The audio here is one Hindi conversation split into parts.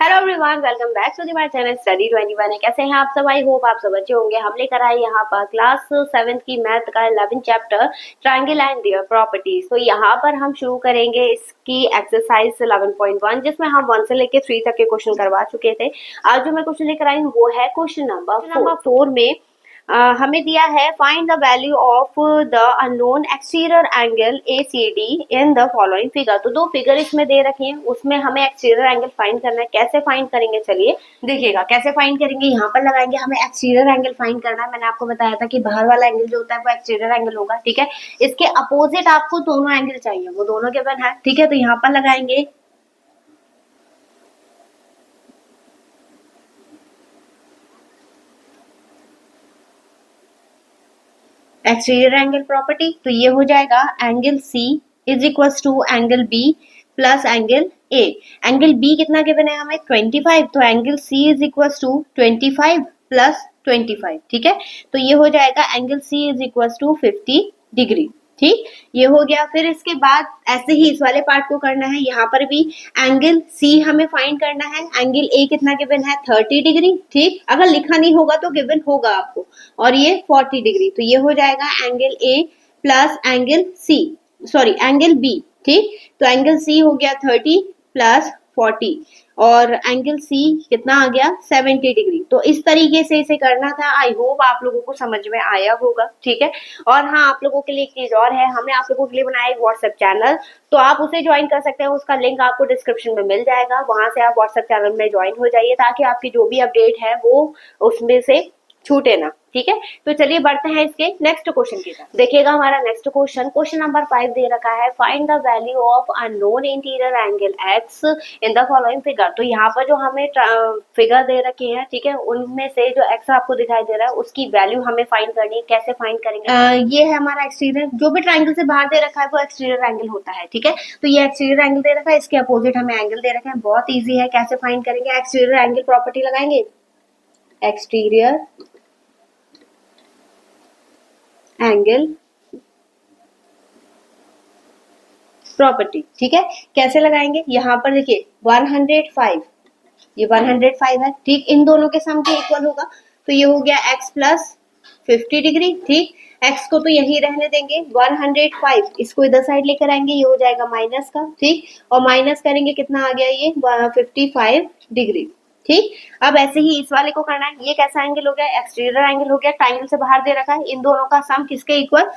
Hello everyone, welcome back to my channel study 21। कैसे हैं आप सब? आई होप आप सब अच्छे होंगे। हम लेकर आए यहाँ पर क्लास 7 की मैथ का 11 chapter triangle and their properties. तो यहाँ पर हम शुरू करेंगे इसकी एक्सरसाइज 11.1, जिसमें हम 1 से लेकर 3 तक के क्वेश्चन करवा चुके थे। आज जो मैं क्वेश्चन लेकर आई हूँ वो है क्वेश्चन नंबर 4 में हमें दिया है find the value of the unknown exterior angle ACD in the following figure. तो दो फिगर इसमें दे रखे हैं, उसमें हमें एक्सटीरियर एंगल फाइंड करना है। कैसे फाइंड करेंगे चलिए देखिएगा। कैसे फाइंड करेंगे, यहाँ पर लगाएंगे। हमें एक्सटीरियर एंगल फाइंड करना है। मैंने आपको बताया था कि बाहर वाला एंगल जो होता है वो एक्सटीरियर एंगल होगा, ठीक है। इसके अपोजिट आपको दोनों एंगल चाहिए, वो दोनों गिवन है, ठीक है। तो यहाँ पर लगाएंगे एक्सटीरियर एंगल प्रॉपर्टी। तो ये हो जाएगा angle C is equal to angle B plus angle A। Angle B कितना गिवन है हमें 25, तो angle C is equal to 25 plus 25, ठीक है। तो ये हो जाएगा angle C is equal to 50 degree, ठीक। ये हो गया। फिर इसके बाद ऐसे ही इस वाले पार्ट को करना है। यहाँ पर भी एंगल C हमें फाइंड करना है। एंगल A कितना गिवन है 30 डिग्री, ठीक। अगर लिखा नहीं होगा तो गिवन होगा आपको। और ये 40 डिग्री। तो ये हो जाएगा angle A plus angle C, sorry angle B, ठीक। तो एंगल C हो गया 30 प्लस 40 और एंगल C कितना आ गया 70 डिग्री। तो इस तरीके से इसे करना था। आई होप आप लोगों को समझ में आया होगा, ठीक है। और हाँ, आप लोगों के लिए एक चीज और है, हमने आप लोगों के लिए बनाया एक व्हाट्सएप चैनल, तो आप उसे ज्वाइन कर सकते हैं। उसका लिंक आपको डिस्क्रिप्शन में मिल जाएगा, वहां से आप व्हाट्सएप चैनल में ज्वाइन हो जाइए, ताकि आपकी जो भी अपडेट है वो उसमें से छूटे ना, ठीक है। तो चलिए बढ़ते हैं इसके नेक्स्ट क्वेश्चन की तरफ। देखिएगा हमारा नेक्स्ट क्वेश्चन नंबर 5 दे रखा है find the value of unknown interior angle x in the following figure. तो यहाँ पर जो हमें फिगर दे रखे हैं, ठीक है, उनमें से जो x आपको दिखाई दे रहा है उसकी वैल्यू हमें फाइंड करनी है। कैसे फाइंड करेंगे? ये है हमारा एक्सटीरियर, जो भी ट्राइंगल से बाहर दे रखा है वो एक्सटीरियर एंगल होता है, ठीक है। तो ये एक्सटीरियर एंगल दे रखा है, इसके अपोजिट हमें एंगल दे रखे हैं। बहुत ईजी है। कैसे फाइंड करेंगे? एक्सटीरियर एंगल प्रॉपर्टी लगाएंगे, एक्सटीरियर एंगल प्रॉपर्टी, ठीक है। कैसे लगाएंगे? यहाँ पर देखिए 105, ये 105 है, ठीक। इन दोनों के सम के इक्वल होगा। तो ये हो गया x प्लस 50 डिग्री, ठीक। x को तो यही रहने देंगे 105, इसको इधर साइड लेकर आएंगे, ये हो जाएगा माइनस का, ठीक। और माइनस करेंगे, कितना आ गया ये 55 डिग्री, ठीक। अब ऐसे ही इस वाले को करना है। ये कैसा एंगल हो गया? एक्सटीरियर एंगल हो गया, ट्राइंगल से बाहर दे रखा है। इन दोनों का सम किसके इक्वल?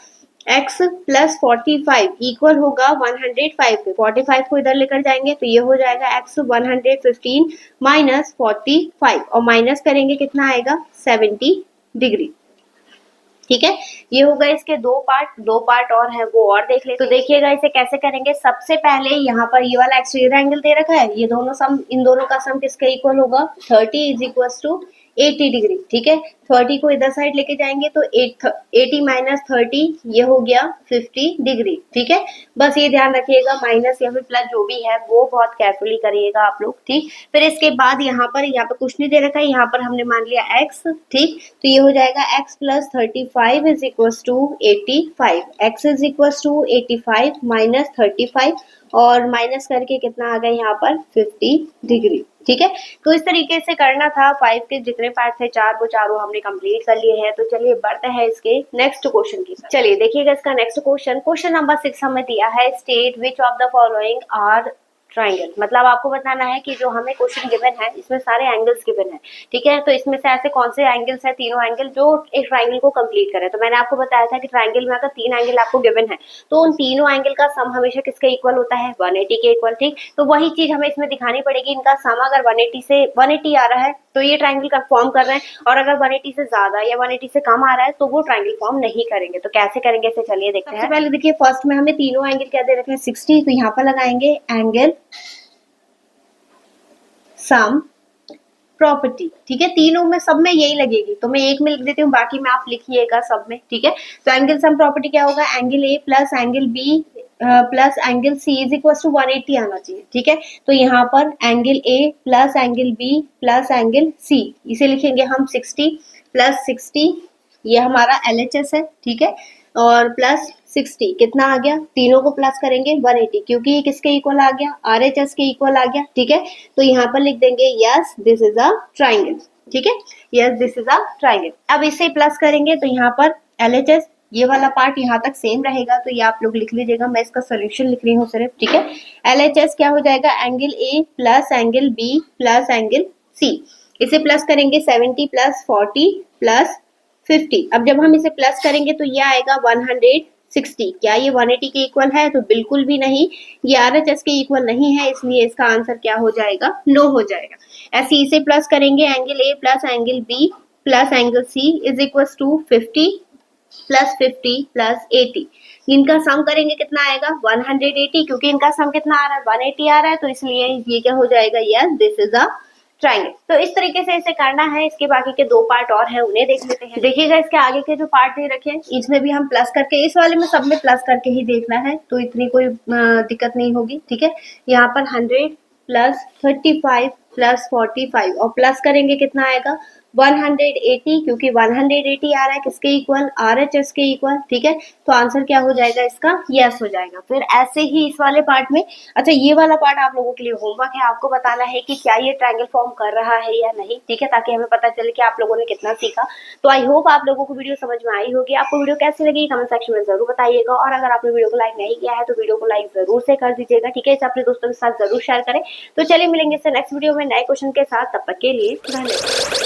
x प्लस 45 इक्वल होगा 105 के। 45 को इधर लेकर जाएंगे तो ये हो जाएगा x 115 माइनस 45 और माइनस करेंगे, कितना आएगा 70 डिग्री, ठीक है। ये हो गए इसके दो पार्ट और है, वो और देख ले। तो देखिएगा इसे कैसे करेंगे। सबसे पहले यहाँ पर ये वाला एक्सटीरियर एंगल दे रखा है, ये दोनों सम, इन दोनों का सम किसका इक्वल होगा? 30 इज इक्वल टू 80 डिग्री, ठीक है। 30 को इधर साइड लेके जाएंगे तो 80 माइनस 30 ये हो गया 50 डिग्री, ठीक है। बस ये ध्यान रखिएगा, माइनस या फिर प्लस जो भी है वो बहुत केयरफुली करिएगा आप लोग, ठीक। फिर इसके बाद यहाँ पर कुछ नहीं दे रखा है, यहाँ पर हमने मान लिया x, ठीक। तो ये हो जाएगा x plus 35 is equal to 85। x is equal to 85 minus 35 और माइनस करके कितना आ गया यहाँ पर 50 डिग्री, ठीक है। तो इस तरीके से करना था। 5 के जितने पार्ट थे वो चारों हमने कंप्लीट कर लिए हैं। तो चलिए बढ़ते हैं इसके नेक्स्ट क्वेश्चन की। चलिए देखिएगा इसका नेक्स्ट क्वेश्चन नंबर 6 हमें दिया है state which of the following are triangle. मतलब आपको बताना है कि जो हमें क्वेश्चन गिवन है इसमें सारे एंगल्स गिवन है, ठीक है। तो इसमें से ऐसे कौन से एंगल्स है, तीनों एंगल जो एक ट्राइंगल को कंप्लीट करे। तो मैंने आपको बताया था कि ट्राइंगल में अगर 3 एंगल आपको गिवन है तो उन तीनों एंगल का सम हमेशा किसके इक्वल होता है? 180 के इक्वल, ठीक। तो वही चीज हमें इसमें दिखानी पड़ेगी। इनका सम अगर 180 आ रहा है तो ये ट्राइंगल का फॉर्म कर रहे हैं, और अगर 180 से ज्यादा या 180 से कम आ रहा है तो वो ट्राइंगल फॉर्म नहीं करेंगे। तो कैसे करेंगे इसे चलिए देखते हैं। सबसे पहले देखिए फर्स्ट में हमें तीनों एंगल क्या दे रखे हैं 60। तो यहाँ पर लगाएंगे एंगल सम प्रॉपर्टी, ठीक है। तीनों में सब में यही लगेगी, तो मैं एक में लिख देती हूँ, बाकी में आप लिखिएगा सब में, ठीक है। तो एंगल सम प्रॉपर्टी क्या होगा? Angle A plus angle B plus angle C is equal to 180 आना चाहिए, ठीक है। तो यहाँ पर angle A plus angle B plus angle C, इसे लिखेंगे हम 60 प्लस 60, ये हमारा LHS है, ठीक है। और प्लस 60 कितना आ गया, तीनों को प्लस करेंगे 180, क्योंकि ये किसके इक्वल आ गया, RHS के इक्वल आ गया। ठीक है, तो यहाँ पर लिख देंगे yes this is a triangle. ठीक है, yes this is a triangle. अब इसे प्लस करेंगे तो यहाँ पर LHS ये वाला पार्ट यहाँ तक सेम रहेगा, तो ये आप लोग लिख लीजिएगा, मैं इसका सोल्यूशन लिख रही हूँ सिर्फ। ठीक है, LHS क्या हो जाएगा, angle A plus angle B plus angle C। इसे प्लस करेंगे 70 प्लस 40 प्लस 50। अब जब हम इसे प्लस करेंगे तो ये आएगा 160। क्या ये 180 के इक्वल है, तो बिल्कुल भी नहीं, ये RHS के इक्वल नहीं है, इसलिए इसका आंसर क्या हो जाएगा, नो हो जाएगा। ऐसे इसे प्लस करेंगे, angle A plus angle B plus angle C is equal to 50 plus 50 plus 80। इनका सम करेंगे कितना आएगा, 180, क्योंकि इनका सम कितना आ रहा है, 180 आ रहा है, तो इसलिए ये क्या हो जाएगा, yes this is a triangle. तो इस तरीके से इसे करना है। इसके बाकी के 2 पार्ट और हैं, उन्हें देख लेते हैं। देखिएगा इसके आगे के जो पार्ट दे रखे हैं, इसमें भी हम प्लस करके, इस वाले में सब में प्लस करके ही देखना है, तो इतनी कोई दिक्कत नहीं होगी। ठीक है, यहाँ पर 100 प्लस 35 प्लस 45 और प्लस करेंगे कितना आएगा, 180, क्योंकि 180 आ रहा है किसके इक्वल, RHS के इक्वल। ठीक है, तो आंसर क्या हो जाएगा इसका, यस हो जाएगा। फिर ऐसे ही इस वाले पार्ट में, अच्छा ये वाला पार्ट आप लोगों के लिए होमवर्क है, आपको बताना है कि क्या ये ट्रायंगल फॉर्म कर रहा है या नहीं। ठीक है, ताकि हमें पता चले कि आप लोगों ने कितना सीखा। तो आई होप आप लोगों को वीडियो समझ में आई होगी। आपको वीडियो कैसी लगी कमेंट सेक्शन में जरूर बताइएगा, और अगर आपने वीडियो को लाइक नहीं किया है तो वीडियो को लाइक जरूर से कर दीजिएगा। ठीक है, इसे अपने दोस्तों के साथ जरूर शेयर करें। तो चलिए मिलेंगे इससे नेक्स्ट वीडियो में नए क्वेश्चन के साथ, तब तक के लिए धन्यवाद।